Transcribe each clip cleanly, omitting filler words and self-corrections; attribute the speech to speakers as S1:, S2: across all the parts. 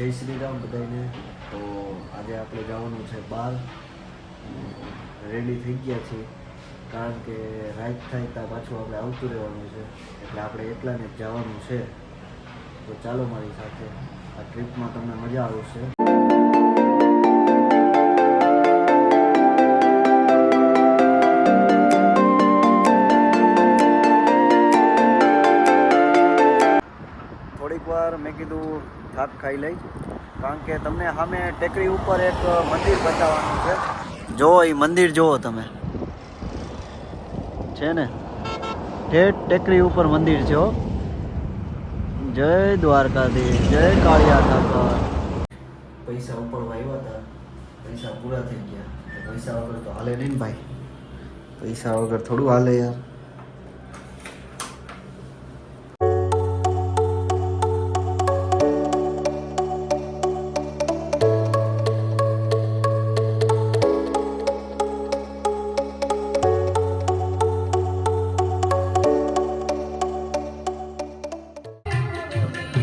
S1: જય શ્રી રામ બધાને. તો આજે આપણે જવાનું છે બહાર, રેડી થઈ ગયા છીએ કારણ કે રાત થાય ત્યાં પાછું આપણે આવતું રહેવાનું છે, એટલે આપણે એકલાને જ જવાનું છે. તો ચાલો મારી સાથે, આ ટ્રીપમાં તમને મજા આવશે. થોડીક વાર મેં કીધું થાક ખાઈ લઈ, કારણ કે તમને સામે ટેકરી ઉપર એક મંદિર બતાવવાનું છે. જો એ મંદિર જુઓ તમે, છે ને ઠેઠ ટેકરી ઉપર મંદિર છે. જય દ્વારકાધીશ, જય કાળિયા ઠાકર. પૈસા ઉપાડવા આવ્યા હતા, પૈસા પૂરા થઈ ગયા. પૈસા વગર તો હાલે નહીં ભાઈ, પૈસા વગર થોડું હાલે યાર.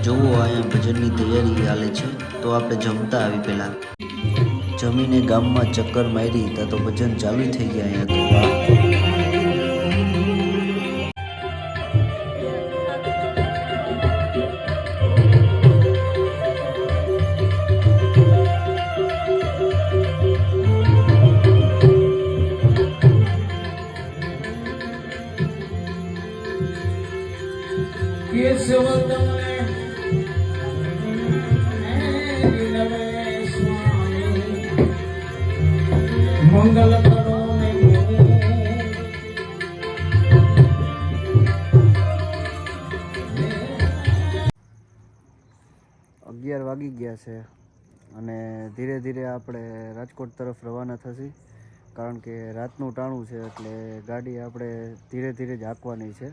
S1: જોવો અહીંયા ભજનની તૈયારી હાલે છે, તો આપણે જમતા આવી પહેલાં જમીને ગામમાં ચક્કર મારી ત્યાં તો ભજન ચાલુ થઈ ગયા અહીંયા. તો મંગલ કરો ને 11 વાગી ગયા છે અને ધીરે ધીરે આપણે રાજકોટ તરફ રવાના થશી, કારણ કે રાતનું ટાણું છે એટલે ગાડી આપણે ધીરે ધીરે જ હાંકવાની છે.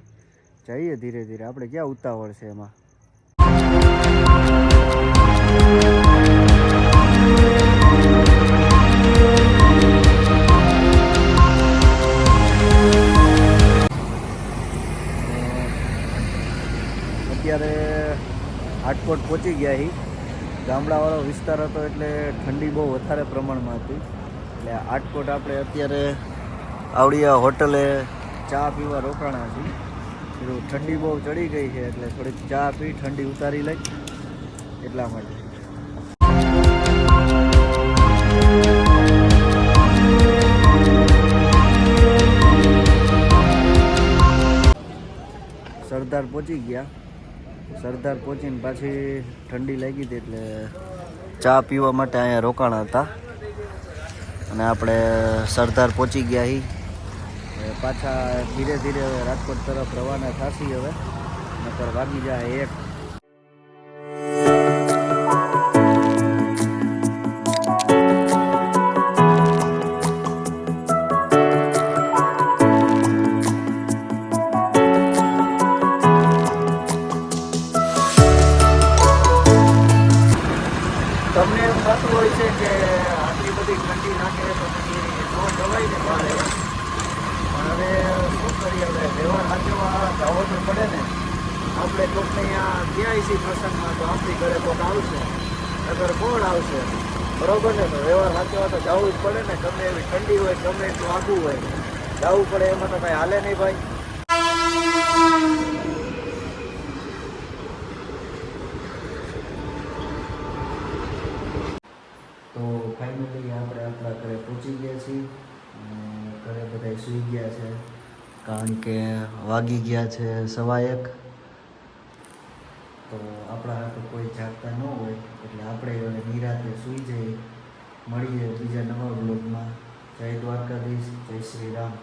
S1: જઈએ ધીરે ધીરે, આપણે ક્યાં ઉતાવળ છે એમાં. અત્યારે રાજકોટ પહોંચી ગયા હી. ગામડાવાળો વિસ્તાર હતો એટલે ઠંડી બહુ વધારે પ્રમાણમાં હતી, એટલે રાજકોટ આપણે અત્યારે આવડિયા હોટલે ચા પીવા રોકાણા છીએ. ઠંડી બહુ ચડી ગઈ છે એટલે થોડીક ચા પી ઠંડી ઉતારી લઈ એટલા માટે. સરદાર પહોંચી ગયા. સરદાર પહોંચીને પાછી ઠંડી લાગી હતી એટલે ચા પીવા માટે અહીંયા રોકાણા હતા અને આપણે સરદાર પહોંચી ગયા હી. પાછા ધીરે ધીરે હવે રાજકોટ તરફ રવાના થશી. હવે નકર વાગી જાય 1. તમને એમ થતું હોય છે કે આટલી બધી ઠંડી નાખે તો પછી નો જવાય ને બહાર. પણ હવે શું કરીએ, હવે વ્યવહાર સાચવવા જવો તો પડે ને. આપણે કોકને અહીંયા ગયા છીએ પ્રસંગમાં તો આપણી ઘરે કોક આવશે, અગર કોણ આવશે, બરોબર ને? તો વ્યવહાર સાચવવા તો જવું જ પડે ને. ગમે એવી ઠંડી હોય, ગમે એટલું આઘું હોય, જવું પડે. એમાં તો કાંઈ હાલે નહીં ભાઈ. તો ફાઇનલી આપણે આપણા ઘરે પહોંચી ગયા છીએ અને ઘરે બધા સૂઈ ગયા છે, કારણ કે વાગી ગયા છે 1:15. તો આપણા હાથે કોઈ જાગતા ન હોય એટલે આપણે હવે નિરાતે સૂઈ જઈએ. મળીએ બીજા નવા બ્લોગમાં. જય દ્વારકાધીશ, જય શ્રી રામ.